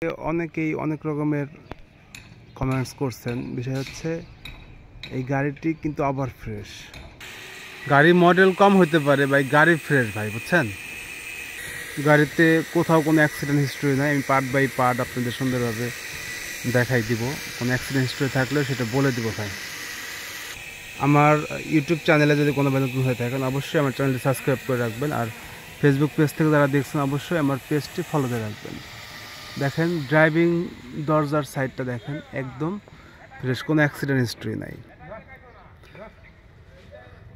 অনেকেই অনেক রকমের কমেন্টস করছেন। বিষয় হচ্ছে এই গাড়িটি কিন্তু আবার ফ্রেশ। গাড়ি মডেল কম হতে পারে ভাই, গাড়ি ফ্রেশ ভাই, বুঝছেন? গাড়িতে কোথাও কোনো অ্যাক্সিডেন্ট হিস্ট্রি নাই। আমি পার্ট বাই পার্ট আপনাদের সুন্দরভাবে দেখাই দিব। কোনো অ্যাক্সিডেন্ট হিস্ট্রি থাকলেও সেটা বলে দিব ভাই। আমার ইউটিউব চ্যানেলে যদি কোনো নতুন হয়ে থাকেন অবশ্যই আমার চ্যানেলটি সাবস্ক্রাইব করে রাখবেন, আর ফেসবুক পেজ থেকে যারা দেখছেন অবশ্যই আমার পেজটি ফলো করে রাখবেন। দেখেন ড্রাইভিং দরজার সাইডটা দেখেন, একদম ফ্রেশ, কোনো অ্যাক্সিডেন্ট হিস্ট্রি নাই।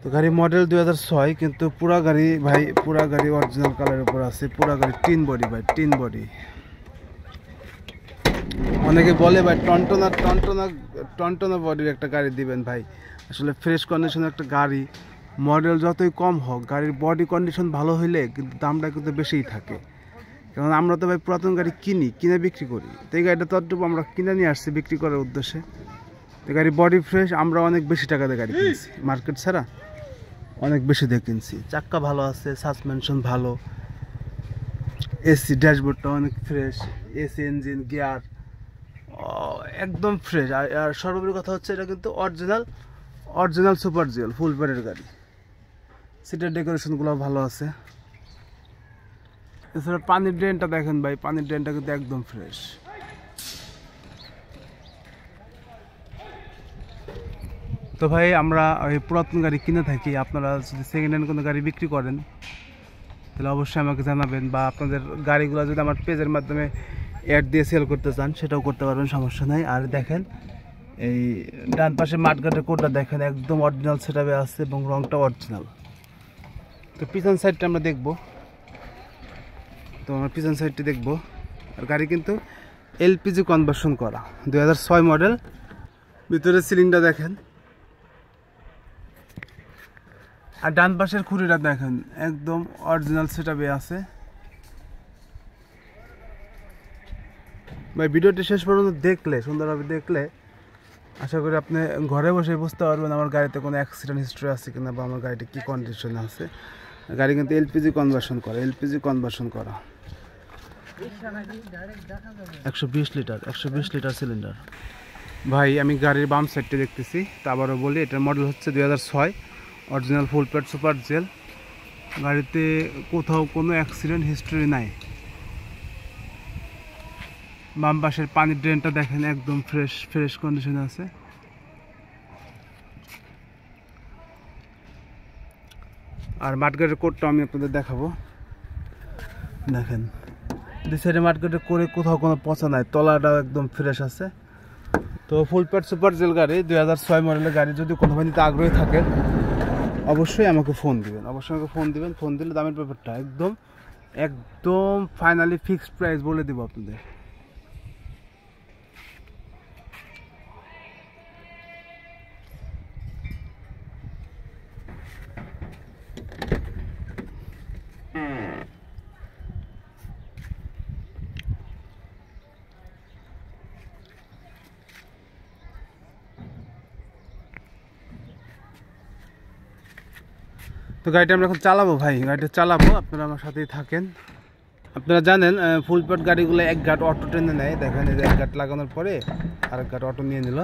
তো গাড়ি মডেল 2006, কিন্তু পুরা গাড়ি ভাই, পুরা গাড়ি অরিজিনাল কালারের উপর আছে। পুরা গাড়ি টিন বডি ভাই, টিন বডি। অনেকে বলে ভাই টনটনা টনটনা টনটনা বডির একটা গাড়ি দিবেন ভাই। আসলে ফ্রেশ কন্ডিশনের একটা গাড়ি মডেল যতই কম হোক, গাড়ির বডি কন্ডিশন ভালো হইলে কিন্তু দামটা কিন্তু বেশিই থাকে। কারণ আমরা তো ভাই পুরাতন গাড়ি কিনে বিক্রি করি। তো এই গাড়িটা ততটুকু আমরা কিনে নিয়ে আসছি বিক্রি করার উদ্দেশ্যে। তো গাড়ি বডি ফ্রেশ, আমরা অনেক বেশি টাকা দিয়ে গাড়ি কিনছি, মার্কেট ছাড়া অনেক বেশি দিয়ে কিনছি। চাক্কা ভালো আছে, সাসপেনশন ভালো, এসি ড্যাশবোর্ডটা অনেক ফ্রেশ, এসি ইঞ্জিন গিয়ার একদম ফ্রেশ। আর সর্বোপরি কথা হচ্ছে এটা কিন্তু অরিজিনাল সুপার জিএল ফুল প্যাডের গাড়ি। সিটের ডেকোরেশনগুলো ভালো আছে। এছাড়া পানির ড্রেনটা দেখেন ভাই, পানির ড্রেনটা কিন্তু একদম ফ্রেশ। তো ভাই আমরা ওই পুরাতন গাড়ি কিনে থাকি। আপনারা যদি সেকেন্ড হ্যান্ড কোনো গাড়ি বিক্রি করেন তাহলে অবশ্যই আমাকে জানাবেন, বা আপনাদের গাড়িগুলো যদি আমার পেজের মাধ্যমে অ্যাড দিয়ে সেল করতে চান সেটাও করতে পারবেন, সমস্যা নেই। আর দেখেন এই ডান পাশে মাঠঘাটের কোডটা দেখেন, একদম অরিজিনাল সেটআপে আছে এবং রংটা অরিজিনাল। তো পিছন সাইডটা আমরা দেখব। তো আমরা পিছন সাইডটি দেখব। আর গাড়ি কিন্তু এলপিজি কনভার্সন করা, 2006 মডেল। ভিতরে সিলিংটা দেখেন, আর ডান পাশের খুঁড়িটা দেখেন, একদম অরিজিনাল সেটআপে আছে ভাই। ভিডিওটি শেষ পর্যন্ত দেখলে, সুন্দরভাবে দেখলে আশা করি আপনি ঘরে বসে বুঝতে পারবেন আমার গাড়িতে কোনো অ্যাক্সিডেন্ট হিস্ট্রি আছে কিনা, বা আমার গাড়িটি কী কন্ডিশনে আছে। গাড়ি কিন্তু এলপিজি কনভার্সন করা, 120 লিটার সিলিন্ডার ভাই। আমি গাড়ির বাম সাইডটি দেখতেছি। তা আবারও বলি, এটার মডেল হচ্ছে 2006, original full pad super gel. গাড়িতে কোথাও কোনো অ্যাক্সিডেন্ট হিস্ট্রি নাই। বাম পাশের পানির ড্রেনটা দেখেন, একদম ফ্রেশ কন্ডিশনে আছে। আর মাঠগাটের কোডটা আমি আপনাদের দেখাবো। দেখেন দুই সাইডে মাঠগাটের করে কোথাও কোনো পচা নাই, তলাটাও একদম ফ্রেশ আছে। তো ফুল প্যাড সুপার জেল গাড়ি 2006 মডেলের গাড়ি যদি কোনো ভাই নিতে আগ্রহী থাকেন অবশ্যই আমাকে ফোন দিবেন, ফোন দিলে দামের ব্যাপারটা একদম ফাইনালি ফিক্সড প্রাইস বলে দেবো আপনাদের। তো গাড়িটা আমরা এখন চালাবো ভাই, গাড়িটা চালাবো, আপনারা আমার সাথেই থাকেন। আপনারা জানেন ফুল প্যাড গাড়িগুলো এক গাঁট অটো টেনে নেয়। দেখেন এই যে এক গাঁট লাগানোর পরে আরেক গাঁট অটো নিয়ে নিল।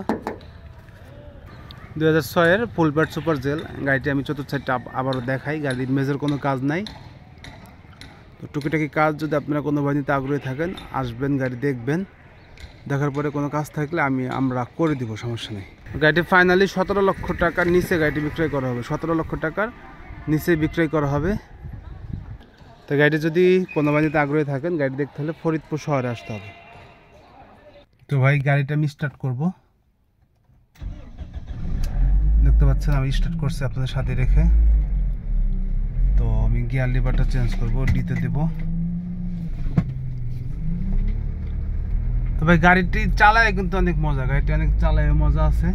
2006-এর ফুল প্যাড সুপার জেল গাড়িটি আমি চতুর্থ সাইডটা আবারও দেখাই। গাড়ির মেজর কোনো কাজ নাই। তো টুকিটাকি কাজ যদি আপনারা কোনো ভাই নিতে আগ্রহী থাকেন আসবেন, গাড়ি দেখবেন, দেখার পরে কোনো কাজ থাকলে আমরা করে দিব, সমস্যা নেই। গাড়িটি ফাইনালি 17 লক্ষ টাকার নিচে গাড়িটি বিক্রয় করা হবে, 17 লক্ষ টাকার নিচে বিক্রয় করা হবে। তো গাড়িটি যদি কোনো বাড়িতে আগ্রহী থাকেন, গাড়ি দেখতে হলে ফরিদপুর শহরে আসতে হবে। তো ভাই গাড়িটা আমি স্টার্ট করব। দেখতে পাচ্ছেন আমি স্টার্ট করছি আপনাদের সাথে রেখে। তো আমি গিয়ার লিভারটা চেঞ্জ করব, ডিতে দেব। তো ভাই গাড়িটি চালায় কিন্তু অনেক মজা, গাড়িটি অনেক চালায় মজা আছে।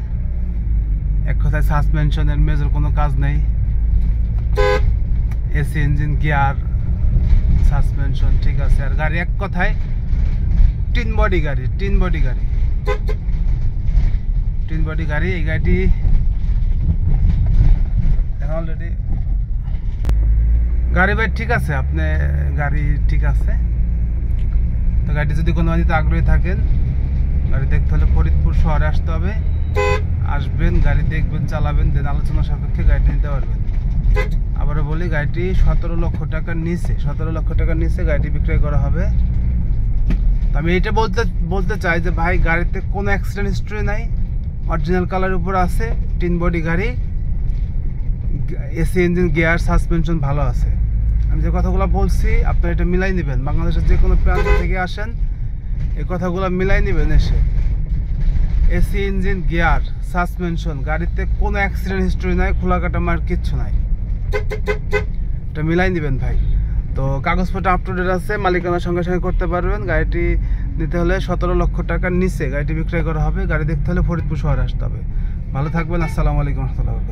এক কথায় সাসপেনশনের মেজর কোনো কাজ নেই। এসি ইঞ্জিন গিয়ার সাসপেনশন ঠিক আছে। আর গাড়ি এক কথায় টিন বডি গাড়ি। এই গাড়িটি অলরেডি গাড়ি ভাই ঠিক আছে, আপনি গাড়ি ঠিক আছে। তো গাড়ি গাড়ি যদি কোনো নিতে আগ্রহী থাকেন, গাড়ি দেখতে হলে ফরিদপুর শহরে আসতে হবে। আসবেন, গাড়ি দেখবেন, চালাবেন, দেন আলোচনা সাপেক্ষে গাড়িটি নিতে পারবেন। আবারও বলি, গাড়িটি 17 লক্ষ টাকার নিচে, 17 লক্ষ টাকার নিচে গাড়িটি বিক্রয় করা হবে। আমি এটা বলতে চাই যে ভাই, গাড়িতে কোনো অ্যাক্সিডেন্ট হিস্ট্রি নাই, অরিজিনাল কালার উপর আছে, টিন বডি গাড়ি, এসি ইঞ্জিন, গিয়ার, সাসপেনশন ভালো আছে। আমি যে কথাগুলো বলছি আপনারা এটা মিলাই নেবেন। বাংলাদেশের যে কোনো প্রান্ত থেকে আসেন, এই কথাগুলো মিলাই নেবেন এসে। এসি ইঞ্জিন, গিয়ার, সাসপেনশন, গাড়িতে কোনো অ্যাক্সিডেন্ট হিস্ট্রি নাই, খোলা কাটা মার কিচ্ছু নাই, এটা মিলাই নেবেন ভাই। তো কাগজপত্র আপ টু ডেট আছে, মালিকানার সঙ্গে সঙ্গে করতে পারবেন। গাড়িটি নিতে হলে 17 লক্ষ টাকার নিচে গাড়িটি বিক্রয় করা হবে। গাড়ি দেখতে হলে ফরিদপুর শহরে আসতে হবে। ভালো থাকবেন। আসসালামু আলাইকুম রহমতুল্লাহ।